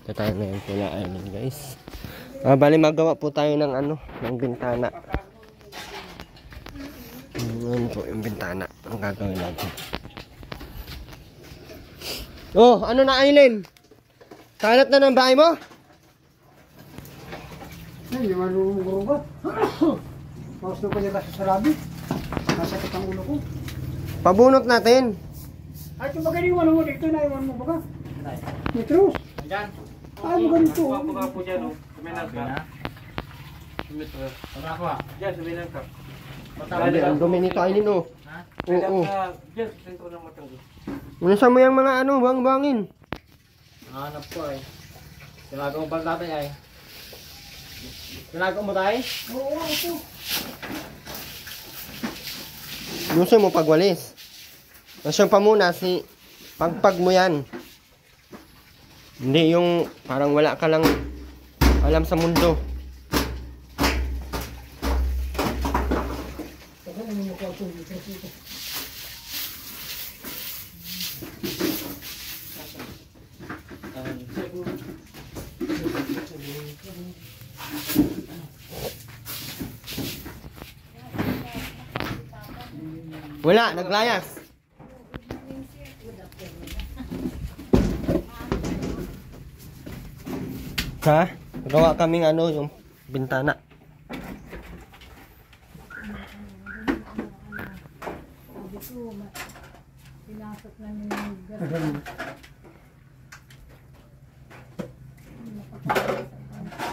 Dito tayo ngayon po na island, guys. Bali magawa po tayo ng ng bintana. Ngayon po yung bintana ang gagawin natin. Oh, ano na, Aileen? Kalat na ng bahay mo? Ay, hindi marunong ba? Paus na ko niya kasi sa rabi. Nasakit ang ulo ko. Pabunot natin. Ay, ito ba ganiwan mo dito? Naiwan mo ba ka? Mitros? Ayan. Ay, mo ganito. Mga po dyan, oh. Suminan ka. Para ako, Diyan, suminan ka. Ang dumi nito, Aileen, oh. Ha? Oo. Diyan, sa sentro ng matang. Unasan mo yung mga bang-bangin. Hanap ko eh. Tinagaw mo ba natin ay? Tinagaw mo tayo? Oo, ito. Gusto mo pagwalis. Nasyon pa muna pagpag mo yan. Hindi yung parang wala ka lang alam sa mundo. Wala, naglayas. Ha? Gawa kaming yung bintana.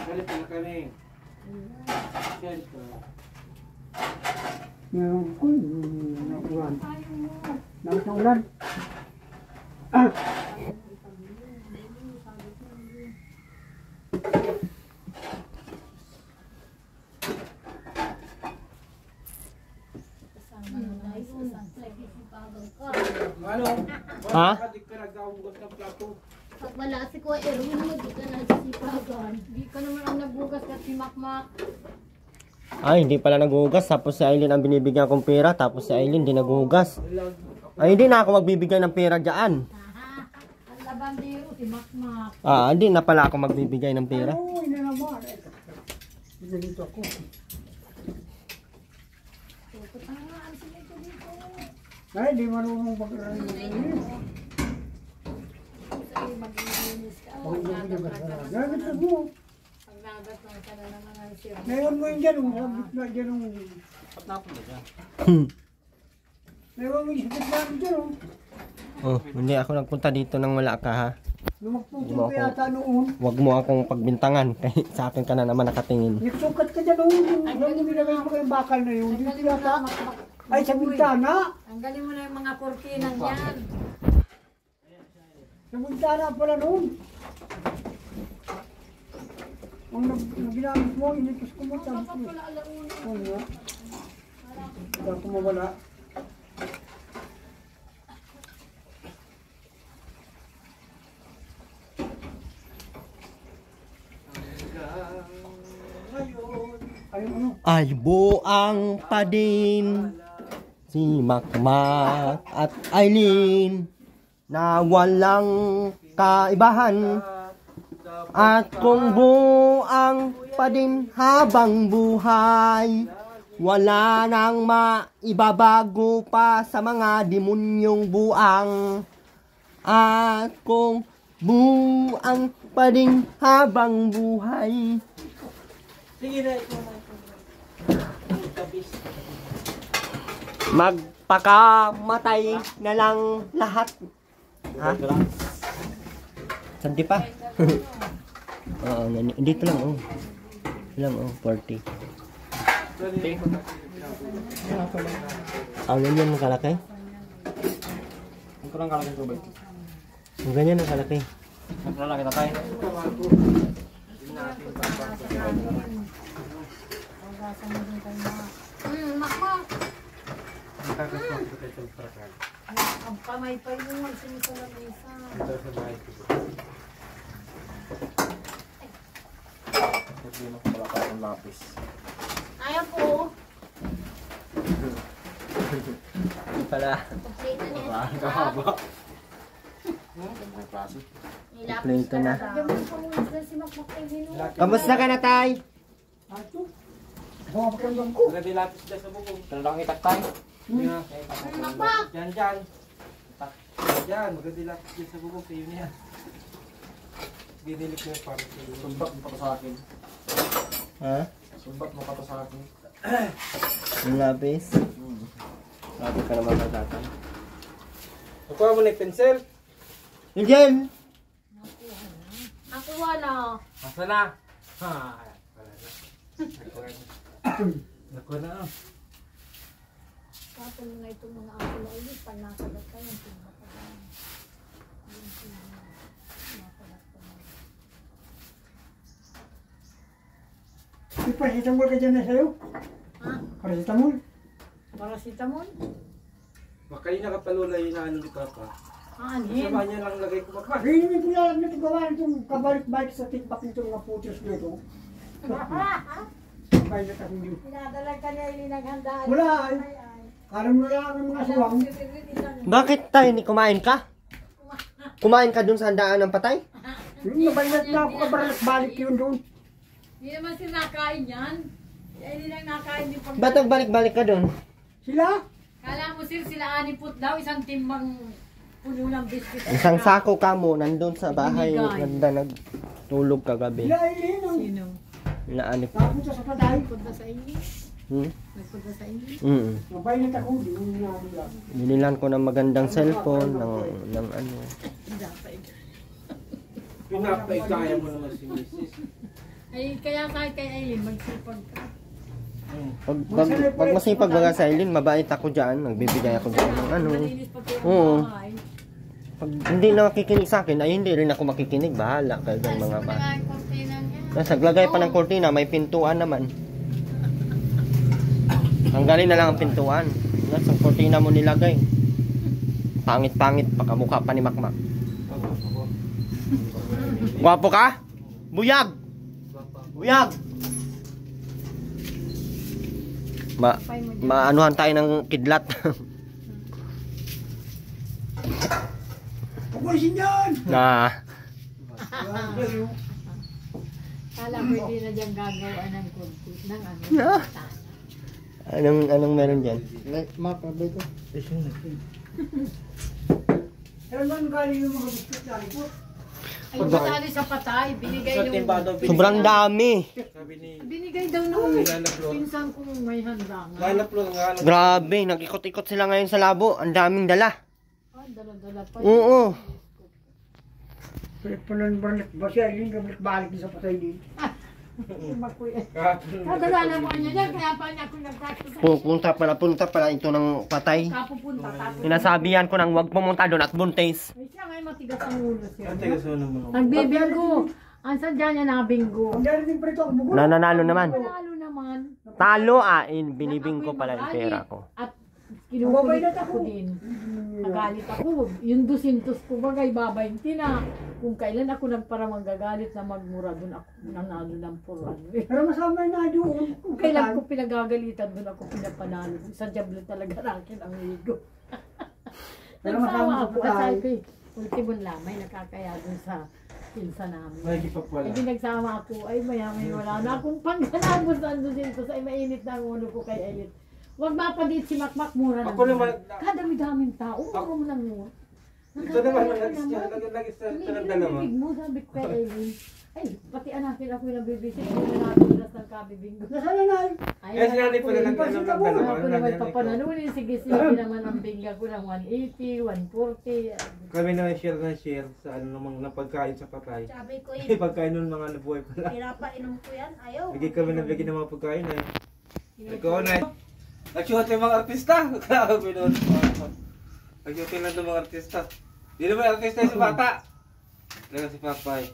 Galit na kami. Ngayon ko, nakuhan. Nakit na ulan. Ah! Ha? Pag wala si Kuya Erwin mo, di ka nagsisipagan. Di ka naman ang nagugas at si Makmak. Ay, hindi pala naghuhugas. Tapos si Aileen ang binibigyan kong pera. Tapos si Aileen hindi naghuhugas. Ay, hindi na ako magbibigay ng pera dyan. Ang labandero, si Makmak. Hindi na pala ako magbibigay ng pera. Oo, hindi naman. Dito dito ako. Patangaan sila ito dito. Ay, di marunong pag-aralan. Sa'yo mag-iinis ka. Pag hindi ka sa rabi. Gamit na mo. Pag nagatang ka na naman ang siya. Ngayon mo yung dyan, sabit na dyan. Patnapon mo dyan. Ngayon mo yung sabit na dyan. Oh, hindi ako nagpunta dito nang wala ka, ha? Lumagpupo ka yata noon. Huwag mo akong pagbintangan. Kahit sa akin ka na naman nakatingin. Nagsukat ka dyan noon. Alam mo nilagay mo kayong bakal na yun. Dito yata. Ay, sa bintana. Ang galing mo na yung mga korkinan yan. Sa bintana pala noon. Ang ginamit mo, inipos ko mo. Sabi ko. Oo nga. Hindi ako mawala. Ay buang pa din si Makmak at Aileen na walang kaibahan. At kung buang pa din habang buhay, wala nang maibabago pa sa mga demonyong buang. At kung buang pa din habang buhay, Sige na, ito na. magpakamatay na lang lahat. Ha? Sandi pa? Oo, dito lang, oh. Dito lang, oh, 40. Ang ganyan ang kalaki? Ang kurang kalaki tubig. Ang ganyan ang kalaki. Naglalaki na tayo. Makmak. Ang kamay pa yun, magsinit sa lamesa. Ayaw po. Pala. Kompleto niya. Kahaba. Komplento na. Lagyan mo pa muna sila si Makmak kay Vino. Kamusta ka na, Tay? Ito. Bawa pa kang ko. Maganda lapis dyan sa bubong. Talagang itak tayo. Makmak! Diyan, diyan. Diyan, maganda lapis dyan sa bubong. Sa'yo niya. Binili ko yung para sa'yo. Sumbat mo pa to sa akin. Ha? Sumbat mo pa to sa akin. Yung lapis? Lapis ka naman matatan. Nakuha mo na yung pencil. Yung gel! Nakuha na. Asa na? Ha, wala na. Nakuha na. Kapag nga itong mga ako na ulit, panakalat ka yung pinakalan. Yung pinakalat ka na. May paracetamol ka dyan na sa'yo? Ha? Paracetamol? Paracetamol? Baka yung nakapalula yung ano ni Papa. Aanhin? Sama niya lang lagay ko Makmak. Hindi naman ko lang na ito gawa itong kabalik-balik sa tikpak nito mga putos nito. Kaya na akong yun. Pinadalag ka niya yung naghandaan. Wala ay. Kala mo na lang ang mga suwang. Bakit, Tay? Hindi kumain ka? Kumain ka dun sa handaan ng patay? Yung nabalat na ako kabalik-balik yun doon. Hindi naman sila nakain yan. Hindi lang nakain din pag... Ba't nagbalik-balik ka dun? Sila? Kala mo sila anipot daw, isang timbang puno ng biscuit. Isang sako ka mo, nandun sa bahay, ganda nagtulog kagabi. Sila ay yun. Sino? Naanip. Napunta sa patay. Nagpunta sa inyo? Hmm? Nagpunta sa inyo? Nabalat ako. Di mo nila. Binilan ko ng magandang cellphone, ng ano. Pinapay, kaya mo naman si Mrs. Ay, kaya kahit kay Aileen, magsipag ka. Pag masipag mga sa Eileen, mabait ako dyan. Nagbibigay ako dyan ng ano. Malinis pati ang Oo. bahay. Pag hindi na makikinig sa akin, ay hindi rin ako makikinig. Bahala kayo dyan mga Wala bata. nga yung kortina niya. Naglagay pa ng kortina, may pintuan naman. Tanggalin na lang ang pintuan. Nasa kortina mo nilagay. Pangit-pangit, pakamukha pa ni Makmak. Gwapo ka? Buyag! Buyag! Maanuhan tayo ng kidlat. Papulisin yan! Na. Kala ko hindi na dyan gagawa ng kunti. Ng ano. Ah. Tana. Anong meron dyan? Mapabay ko. Pero man galing yung mga biskuit na ito. Ay, matali sa patay. Binigay Sa nung... timbado, Sobrang dami. sabi ni Binigay daw nung Lalaplo. pinsan kong may handa nga. Lalaplo nga. Grabe, nag-ikot-ikot sila ngayon sa labo. Ang daming dala. Ah, dala-dala pa. Oo. Pero pananbarnak ba siya? Yung balik din sa patay din. Kadala mo niya dyan, kaya pa niya ako nagkakita. Punta pala ito ng patay. Kapupunta, tapos. Sinasabihan ko nang huwag pumunta doon at buntis. Ay, siya ngayon matigas ang ulo siya. Ang tigas mo naman. Nagbibinggo. Ang sadya niya nakabinggo. Ang dali din pa ito ako bugo. Nananalo naman. Panalo naman. Talo binibing ko pala yung pera ko. At kinukulit ako din. Nagalit ako. Yung 200 ko bagay babayin na. Kung kailan ako nagpara magagalit na magmura doon ako nanalo ng 400. Pero masama na doon. Kung kailan ko pinagagalitan doon ako pinapanalo. Sa jablo talaga nakin ang ligo. Pero masama Nagsawa sa ako. At patay. sabi ko, ultimong lamay nakakaya doon sa pinsa namin. May pa pala. Hindi nagsama ako, ay maya-may wala na akong pangganabos na andun ko sa mainit na ang ulo ko kay Elliot. Huwag mapadit si Makmak, mura na. Ako naman, Kadami-daming tao, mura mo lang mo. ito naman, lagi sa ng dalawa. Bibig mo, sabi ko kay Elliot. Ay, pati anakin ako yung nabibisit, hindi na natin nas ng kabibinggo. Nasaan na? Eh, sinali pala ng dalawa. Ako naman papananunin, sige naman ang bingga ko ng 180, 140. Kami na share sa ano namang napagkain sa patay. Sabi ko Eh, pagkain nun mga nabuhay pala. pinapainom ko yan. Ayaw. Bigay kami ng bigay ng mga pagkain eh. Ikaw na eh. Nag-shoot yung mga artista. Grabe nun. Nag-shoot lang ng mga artista. Di naman artista yung si bata. Talaga si Papay.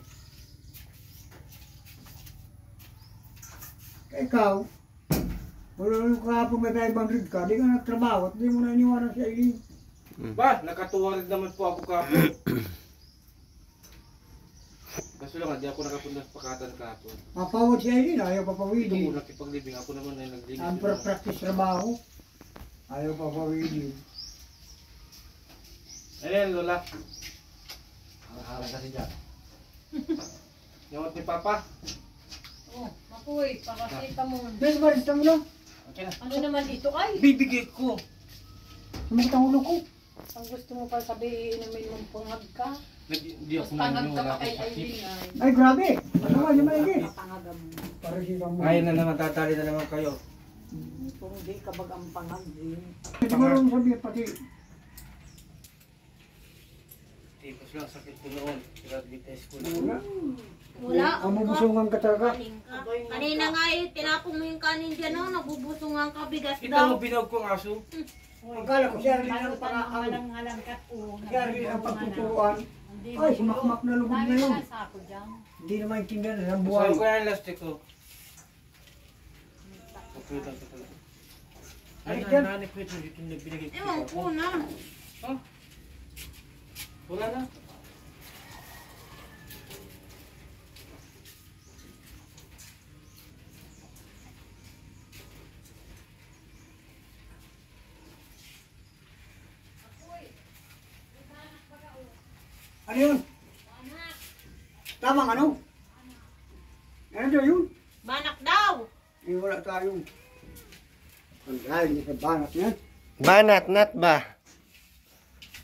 Ikaw, wala nang kahapon may ibang rig ka, di ka nagtrabaho at di mo na iniwanan si Aileen. Ba, nakatuwa rin naman po ako kahapon. Kaso lang, hindi ako nakapunta sa pakatan kahapon. Mapawad si Aileen, ayaw Ito papawili. ko nakipaglibing. Ako naman ay naglibing. Ang practice trabaho, ayaw papawili. Ayan, Lola. Alam kasi dyan. Yung ni Papa. Oh, Makoy, pakakita mo. Dahil barista mo lang. Okay na. Ano naman ito ay? Bibigay ko. Sumakit ang ulo ko. Ang gusto mo pa sabihin, inumin mong pangag ka. Hindi ako Pangag nanyo. ka Wala pa kay akong sakit. Aileen ay. Ay, grabe. Ano nga, yung maigi. Pangagam mo. Para siya mo. Ay na naman, tatali na naman kayo. Kung di ka bag ang pangag din. Hindi mo rin sabihin pati. Tipos lang, sakit ko noon. Diabetes ko Wala. noon. Wala. Ang mabusungan ka talaga. Kanin ka. Kanina nga tinapong mo yung kanin dyan, no? Nabubusungan ka, bigas Kita mo daw. binawag ko ang aso. Akala ko siya rin ang pangaang. Halang-halang ka po. Siya rin ang pagtuturuan. Ay, sumakmak na lubog na yun. Sako dyan. Hindi naman intindihan na ang Sabi buhay. ko yan, elastic ko. Okay lang ka talaga. Ay, nanay ko ito. Ito na binigay ko. Ewan ko na. Huh? Wala na. Ano yun? Tamang ano? Ano daw yun? Banak daw. Eh, wala tayong. Ang dahil niya sa banat niya. Banat, nat ba?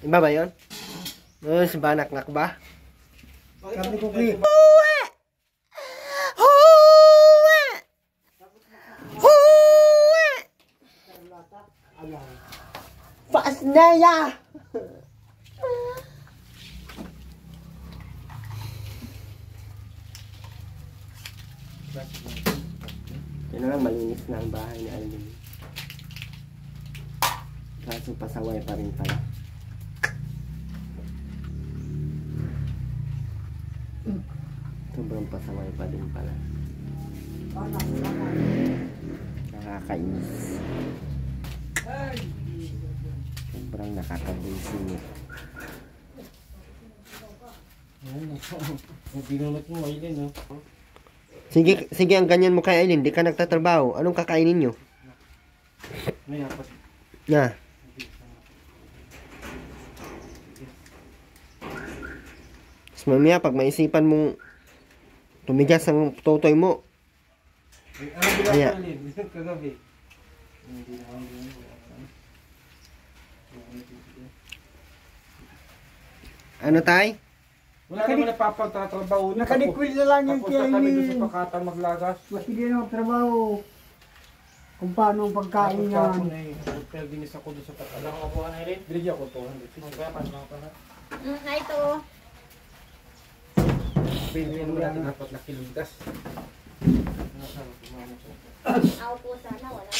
Iba ba yun? Si Banak nak ba? Sabi ko kay. Pasnaya! Yun na lang, malinis na ang bahay ni Alvin. Kaso pasaway pa rin pala. Sobrang pasaway pa din pala. Nakakainis. Sobrang nakakabunsin. Binunot mo, Aileen, no? Sige, sige, ang ganyan mo kay Aileen, di ka nagtatrabaho. Anong kakainin nyo? May apat. Na. Tapos mamaya, pag maisipan mong tumigas ang totoy mo, Ano bilang Kaya. ko, Aileen? Kagabi. Hindi naman yun. ano tay? Wala naman napapagtatrabaho na. Nakadikwil na lang yung Tapos kaya na kami doon sa ni. pakatan maglagas. Mas hindi na magtrabaho. Kung paano ang pagkain Tapos yan. na eh. Hotel dinis ako doon sa pakatan. Alam ko po na Aileen? Binigyan ko 200. Kaya paano ako na? Ito. Binigyan mo natin 4 na kilometers. Ako po sana, wala.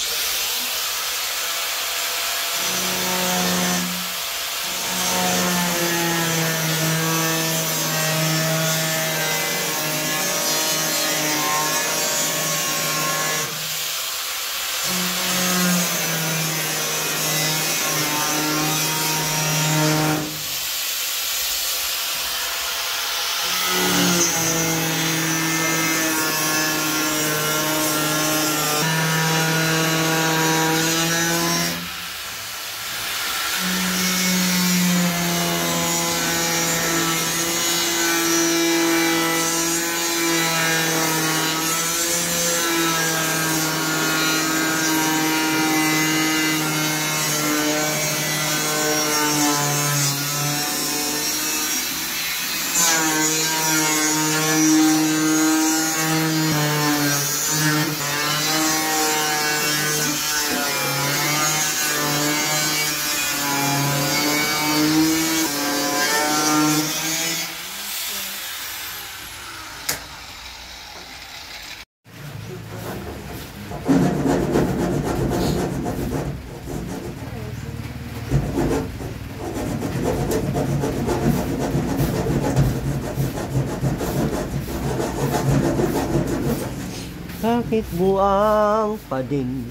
Bakit buang pa din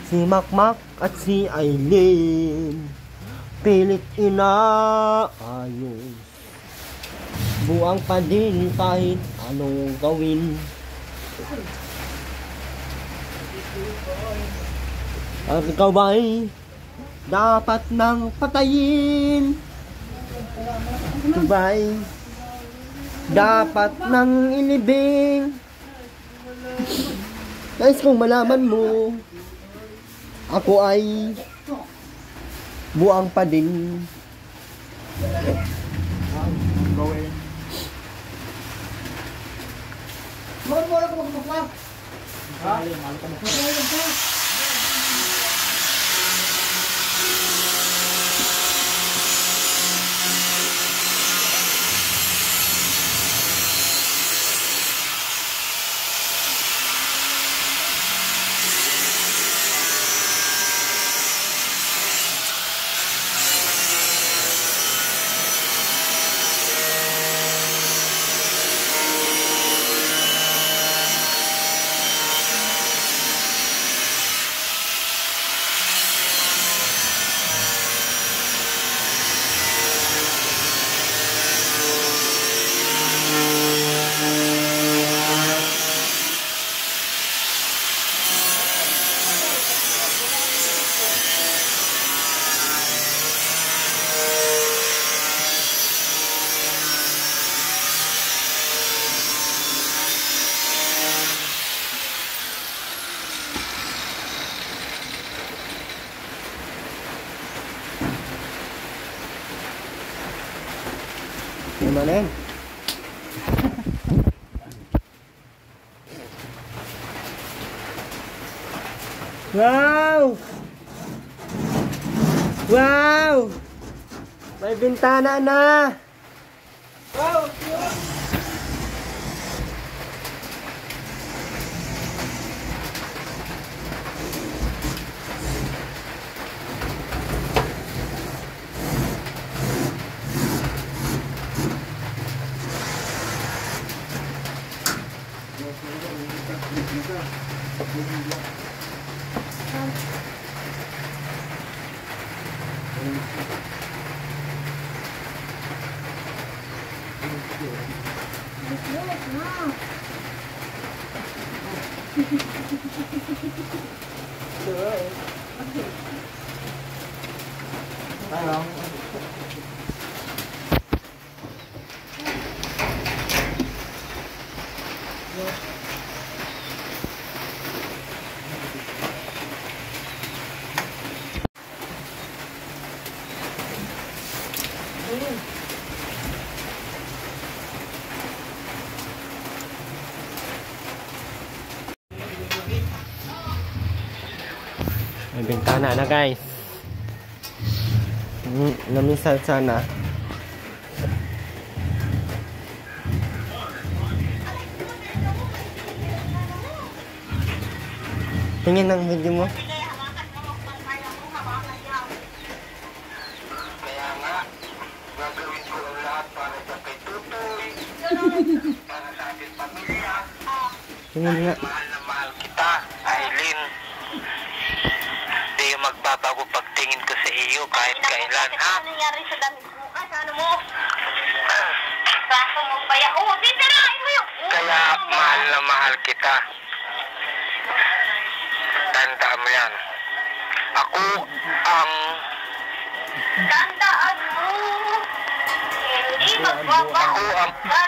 si Makmak at si Aileen? Pilit inaayos. Buang pa din kahit anong gawin. At ikaw ba'y dapat nang patayin? Ito ba'y dapat nang ilibing. Guys, kung malaman mo, ako ay buang pa din. Mura ko magpapla. Gimana yan? Wow! Wow! May bintana na! Wow! May bintana na guys. Namisan sana. Tingin ng video mo. Kaya nga, gagawin ko ang lahat para sa kay Tutoy, para sa ating pamilya. Tingin nga. Mahal na mahal kita, Aileen. Hindi yung magbabago pagtingin ko sa iyo kahit kailan, ha? Ano nangyari sa damit mo? Ano mo? Raso mo pa yan. Oo, titirahin mo yun. Kaya mahal na mahal kita. Tandaan mo yan. Ako ang... Tandaan mo. Hindi magbabago.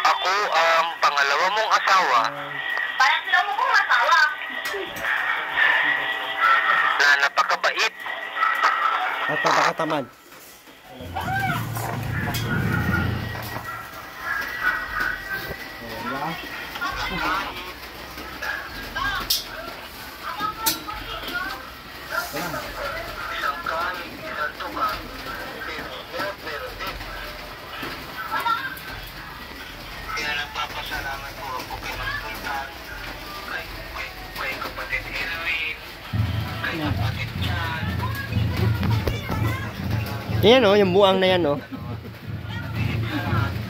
Ako ang pangalawa mong asawa Parang sila mo kong asawa. na napakabait. At napakatamad. Isang kanin, isang tuka, pero meron din. Kaya nagpapasalamat po ako kay Magpuntan, kay kapatid Erwin, kay kapatid Chan. Yan o, yung buang na yan o.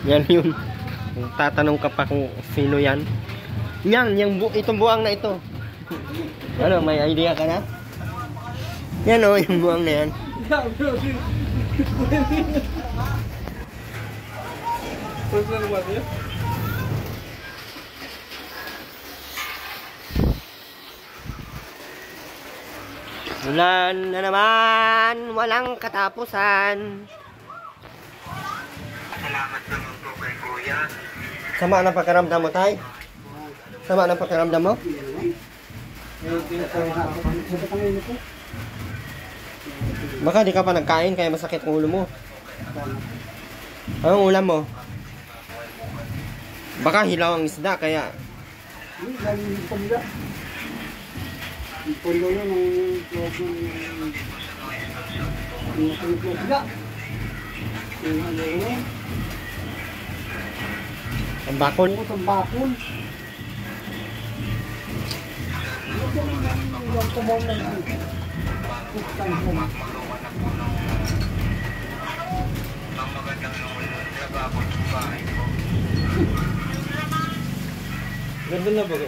Yan yun. Kung tatanong ka pa kung sino yan. Yan, itong buang na ito. Ano, may idea ka na? Yan o, yung buang na yan. First na naman yun? Ulan na naman, walang katapusan. Salamat naman po kay Kuya Sama na pakiramdam mo, tay? Sama na pakiramdam mo? Sakit ang init ko. Baka di ka pa nagkain kaya masakit ang ulo mo. Anong ulam mo? Baka hilaw ang isda kaya Hindi, lagi yung pamilya. Yung pondo yun, yung logo, yung sila. Yung ano yun, ang bakon. ang bakon. Yung kumaw na yun. Ganda na ba ko?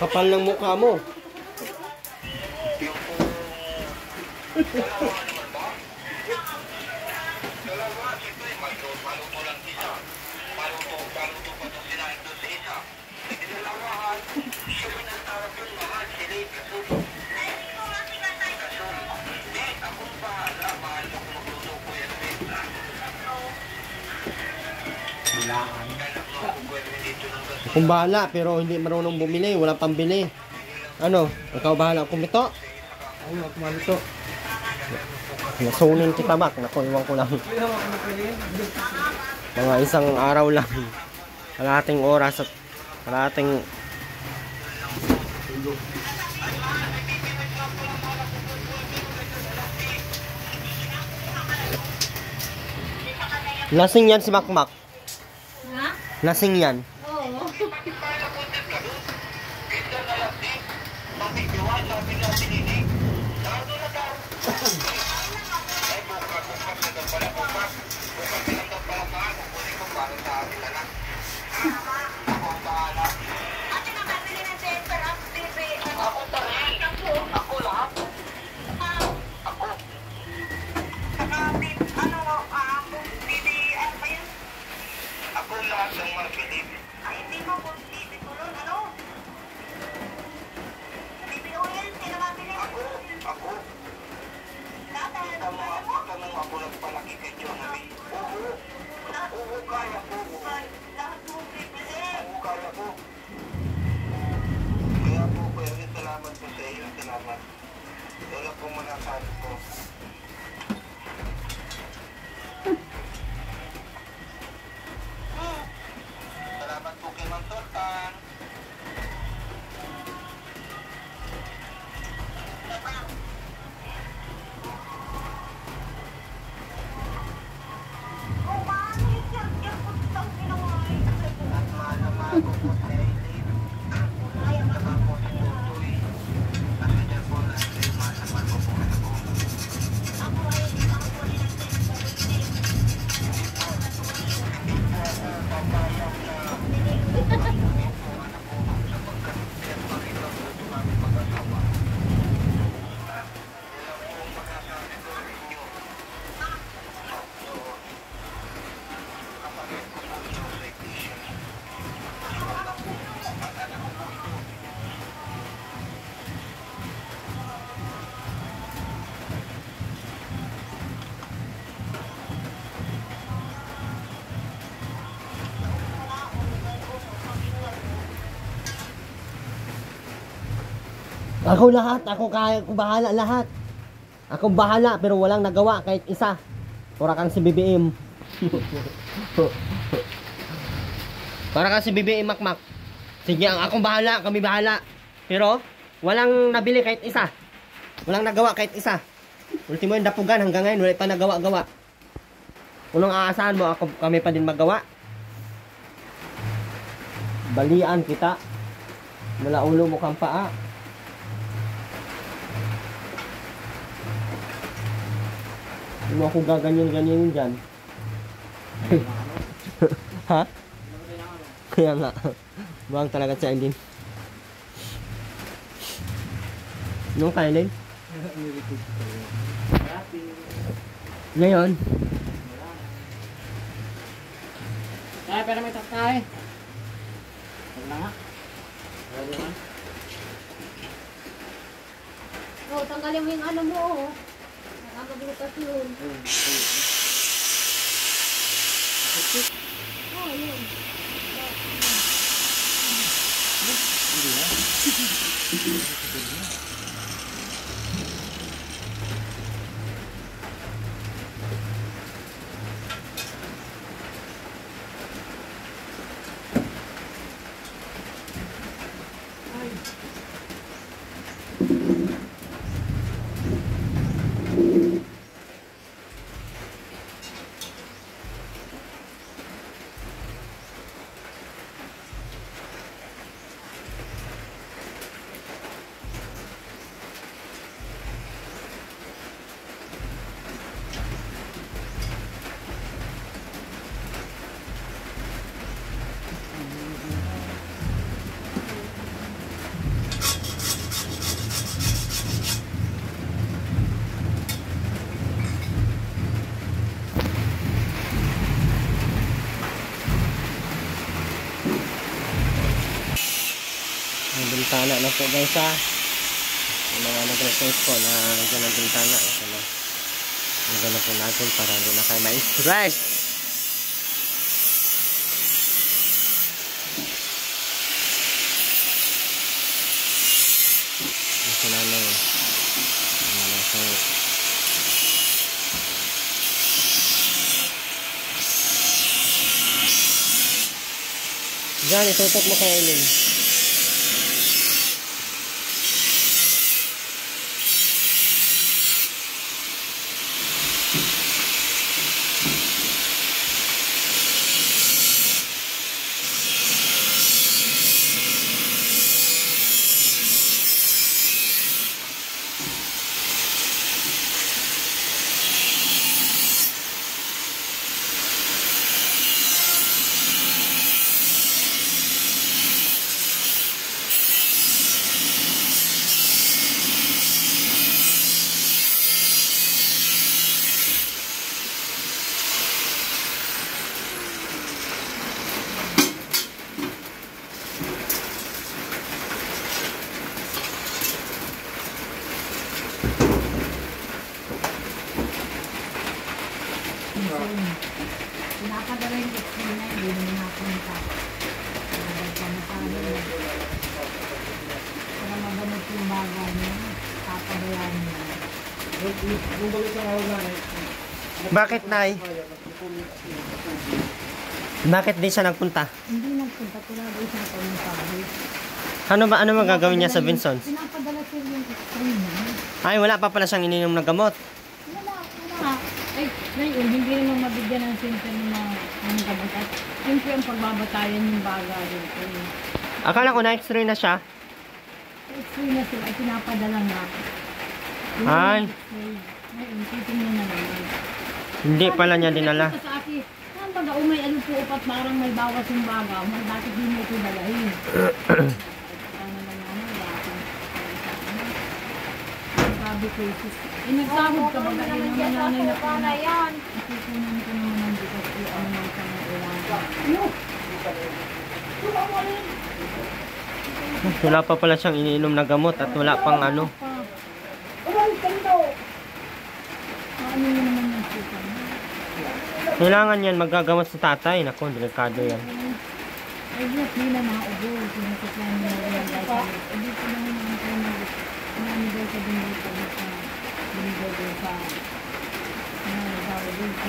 Kapal ng mukha mo. Kung bahala pero hindi marunong bumili, wala pambili. Ano? Ikaw bahala kumito? Ano, kumalito. Nasunin kita, Mac. Naku, iwan ko lang. Mga isang araw lang. Kalahating oras at kalahating... Lasing yan si Makmak. Ha? Lasing yan. Oo. Ako lahat ng mabilib. Ay, hindi mo kung bibi ko nun, ano? Bibi oil, sino mabili? Ako. Kita mo, tanong ako nagpalaki kay Jonavi. Oo, kaya ko. Lahat mo bibili. Oo, kaya ko. Kaya po, Kuya Rin, salamat po sa iyo. Salamat. Wala pong manasabi ko. Salamat po kay Ma'am Sultan. Ako lahat, ako kaya, ako bahala lahat. Ako bahala pero walang nagawa kahit isa. Para kang si BBM. Para kang si BBM Makmak. Sige, akong bahala, kami bahala. Pero walang nabili kahit isa. Walang nagawa kahit isa. Ultimo yung dapugan hanggang ngayon wala pa nagawa-gawa. Unang aasahan mo ako kami pa din magawa. Balian kita. Mula ulo mo kang paa. Hindi mo ako gaganyan-ganyan dyan. Ha? Kaya nga. Buwang talaga sa Eileen. Nung Eileen? Ngayon? Kaya pero may tatay. Wala nga. Oh, Tanggalin mo yung ano mo, oh. Nakakaglutas yun. Oh, yun. Ang bintana na po guys ha. Yung mga nag-request po na dyan ang bintana. Ito na. Nagano po natin para hindi na kayo ma-stress. Ito na lang. Diyan, itutok mo kay Eileen. Pinapadala yung x-ray na yun, hindi naman napunta. Para magamot yung baga niya, papabayaan niya. Yung balik sa araw na Bakit, Nay? Bakit di siya nagpunta? Hindi nagpunta, tulad doon siya pagpapahay. Ano magagawin niya sa Vincent? Pinapadala siya yung x-ray niya. Ay, wala pa pala siyang ininom ng gamot. Wala. Ay, ngayon, hindi naman mabigyan ng symptom na ng gamot. At siyempre ang pagbabatayan yung baga rin. Akala ko na x-ray na siya. X-ray na sila, ay pinapadala nga. Ay. X-ray. Ngayon, titingnan na naman. Hindi pala niya dinala. Sa akin, ang baga, may ano po upat, parang may bawas yung baga. Bakit di mo ito dalahin? Sabi ko, nagsahod ka ba kayo ng nanay na po na yan? Ikukunan ko naman ang bigas ko ano ng kanang Wala pa pala siyang iniinom na gamot at wala pang ano. Ano yun naman yung suka mo? Kailangan yan magagamot sa tatay. Naku, delikado yan. Ay, yes, nila mga ubo. Sinasasyan nila yung vitamins. Eh, dito naman yung kayo nanigay ka din dito sa binigay doon sa tawag doon sa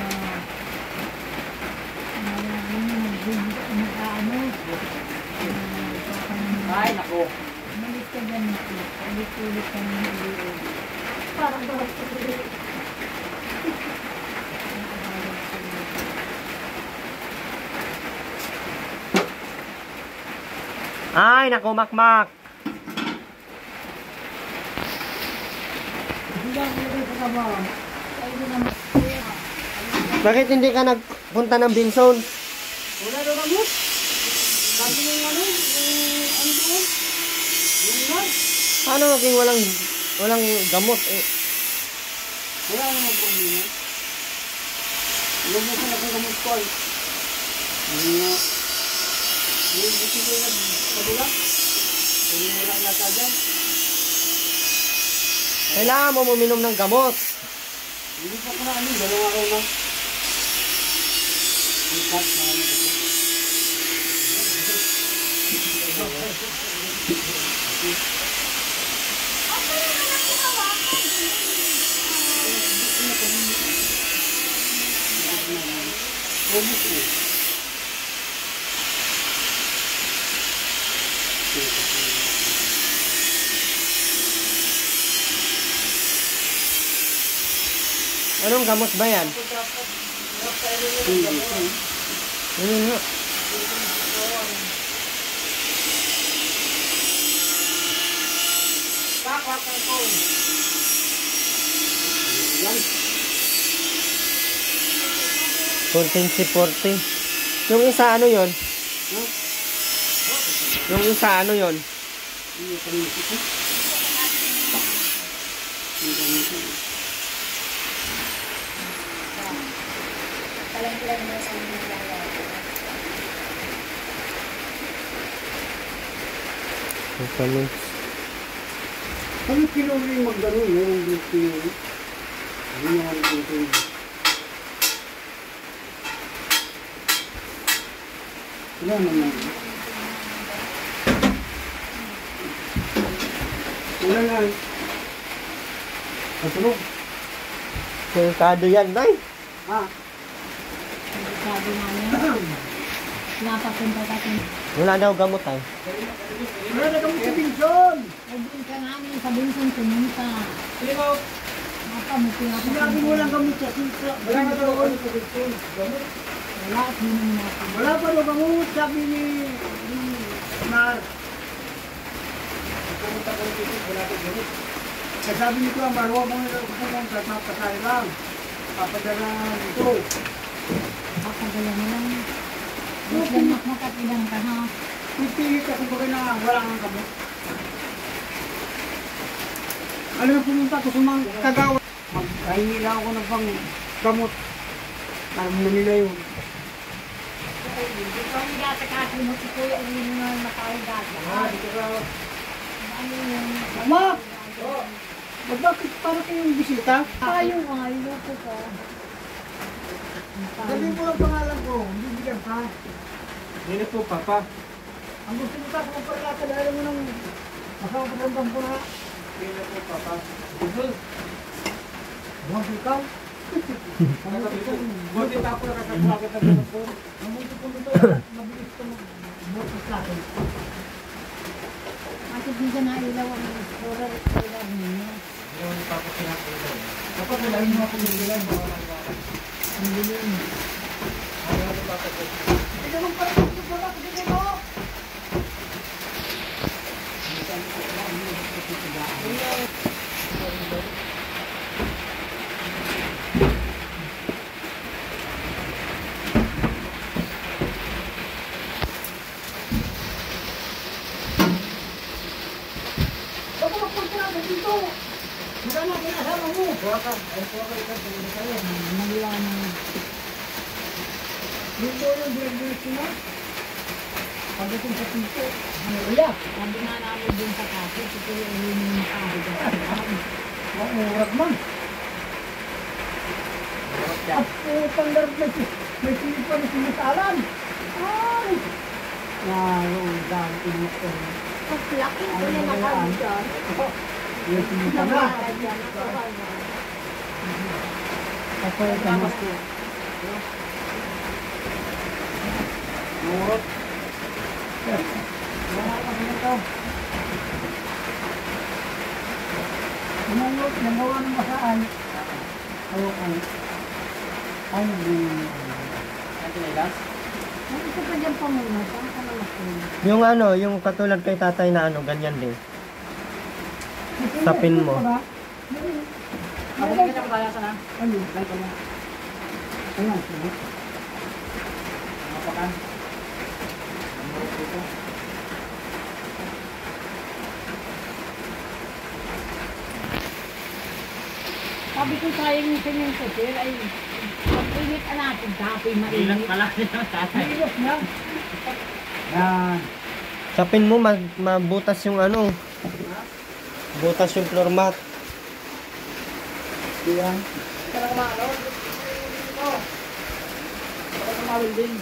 Ay, naku. umalis ka dyan ulit ka ng ulit. Parang daw Ay, naku, makmak. Bakit hindi ka nagpunta ng Binson? Wala daw gamot. Sabi ng ano doon? Yung nurse. Paano maging walang gamot eh? Wala namang problema. Lumusan ako ng gamot ko ay. Yung buti ko yung nagpabula. Yung wala yata dyan. Kailangan mo uminom ng gamot. Hindi pa ko na ano, 2 araw na. Ikat na ano ito. Anong gamot ba yan? Ayun nga. Potency 40. Yung isa ano yon? Yung isa ano yon? Vitamins. Kami pinuli mag-gano'n, yung dito yung ginawa dito yung wala naman. Wala na. Kasulog. Delikado yan, day. Ha? Sabi namin, napapunta natin. Wala daw gamot ay. Wala na kami sa Pinson. Ay, doon ka namin sa Vincent pumunta. Mapamuti ako. Sinabi mo lang kami sa Pinson. Wala na daw kami sa Pinson. Gamot. Wala, hinom natin. Wala pa daw gamot, sabi ni Mar. Pumunta kami dito, wala pa gamot. Kaya sabi nito, Mar, huwag mo nila pumunta, mapasari lang. Papadala dito. Kapagala mo lang. Huwag lang makatilang ka ha. Pipigit ako bagay na wala kang gamot. Alam mo, pumunta ako sa mga kagawa. Magkahingi lang ako ng pang gamot. Alam na nila yun. Ikaw ang gata kasi mo si Kuya Uwin na nakawag gata. Ano yun? Mama! Bakit para kayong bisita? Tayo nga, iloko ka. Sabihin ko lang pangalan ko, hindi bigyan ka. Hindi po, Papa. Ang gusto mo ka, kung pala ka, dahil mo nang makakaparamdam ko na. Hindi po, Papa. Buwan ko ikaw. Buti tapo na kakasakit na ganun po. Ang mundo ko nito, mabilis ko mag-bukas sa akin. Kasi di ka nailaw ang explorer niya. Hindi Papa pinakailan. Kapag nalahin mo ako ng bilang, Ang dilim. ito nung parang gusto ko lang, hindi ko. Baka magpunta na dito. Wala na kinasama mo. Maliwanag. Dito yung direct mo. Pagdating sa pinto, ano wala? Sabi nga namin din sa kaso, si Kuya Uwin yung nakahiga. Ang urat man. At panggar may silipan na sinatalan. Ay! Narong dahil mo ko. Ang laki ko na nakahiga. Yung sinatalan. Ako yung tamas ko. Murot. Wala ka na ito. Umulot, nagawa ng basaan. Ay. Ay, hindi. Ano ka pa dyan pamunod? Saan ka na masunod? Yung ano, yung katulad kay tatay na ano, ganyan din. Sapin mo. Ako na kita kaya sana. Ano? Like ko na. Ayan, sige. Mapakan. Sabi ko sayang yung kanyang sasir ay pag-init ka natin, kapoy mainit. Hirap na. Yan. Sapin mo, mabutas yung ano. Butas yung floor mat. Yan. Kaya kumalo. Ito. Kaya kumawilding.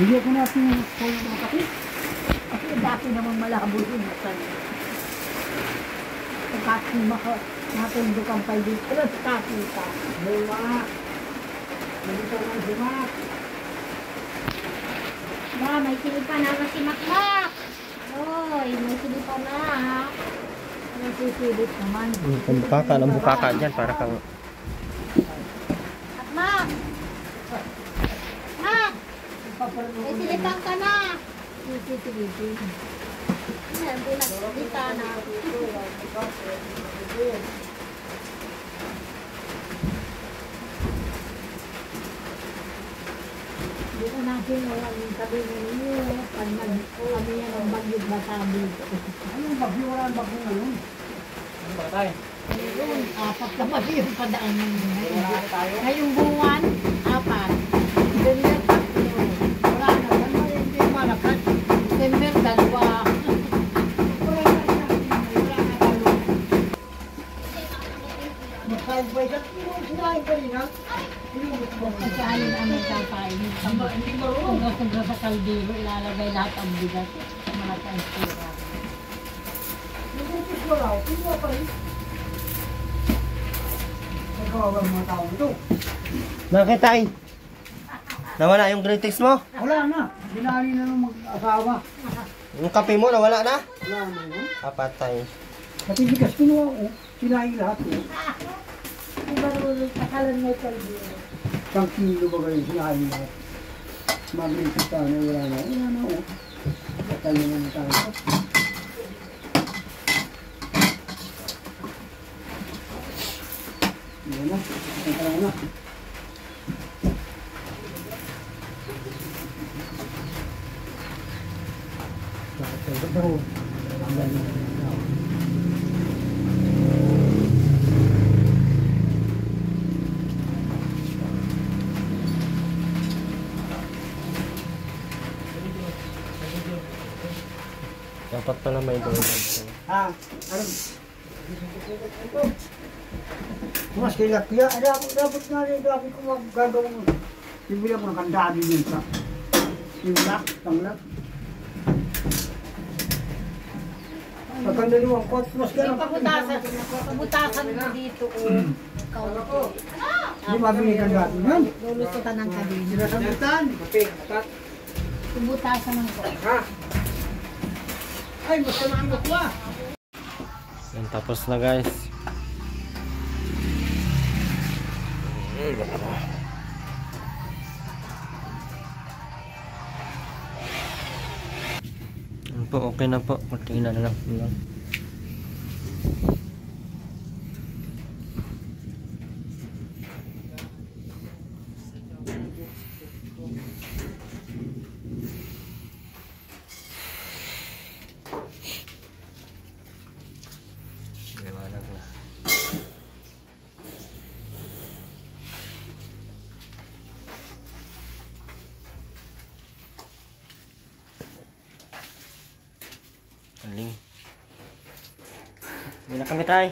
Hindi ko natin kung makapit. Kasi dati namang malabo yun. Kasi matundok ang paligid. Pero kakita. Buma. Nandito na buma. Ma, may silipa na si Makmak. Oy, may silipa na. Nasisilip naman. Ang bukaka dyan, para kang... Makmak! Mak! May silipan ka na. Sisisilipin. Yan, pinagsalita na. Hindi ko natin yung sabi ninyo. Pag kami yan ang bagyod masabi. Anong bagyo? Wala ang bagyo ngayon. Ano ba tayo? Ngayon, 4 na bagyo yung padaan ninyo. Wala tayo. Ngayong buwan, 4. December, 3. Wala na. Ano hindi malakas? December, 2. Sinahin pa rin ha? Kasi alin ang may kapain. Hindi marunong. Kung sa kaldero, ilalagay lahat ang bigat sa mga kansura. Nagpupus ko raw. Tingnan pa rin. Nagkawawa ang mga tao ito. Bakit tay? Nawala yung greetings mo? Wala na. Binali na ng mag-asawa. Yung kape mo, nawala na? Wala na yun. Patay. Pati bigas kinuha ko. Sinahin lahat ko. Hindi marunong kakalan may kaldero. Isang kilo ba kayo sinahin lahat. Mag-isip ka na wala na. Wala na o. Tayo na na tayo. Yan na. Ito ka lang na. Dapat pala may doon. Ha? Ano? Mas kailan kaya? Dapat nga rin. Dapat ko magagawang. Bibili ako ng kandado yun sa. Yung lak. Tanglak. Pagkandaluan ko. Mas kailan. Pabutasan mo dito o kaunti. Hindi mabili kandado yan. Lulusutan ng kabin. Sinasabutan. Kape, atat. Pabutasan ng ko. Ha? Ay, mas kailangan ko ah. Yan, tapos na guys. Yan po, okay na po. Kunti na lang. Liwanag na. Aling. Hindi na kami tayo.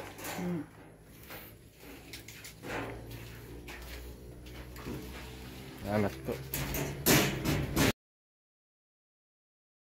Salamat po.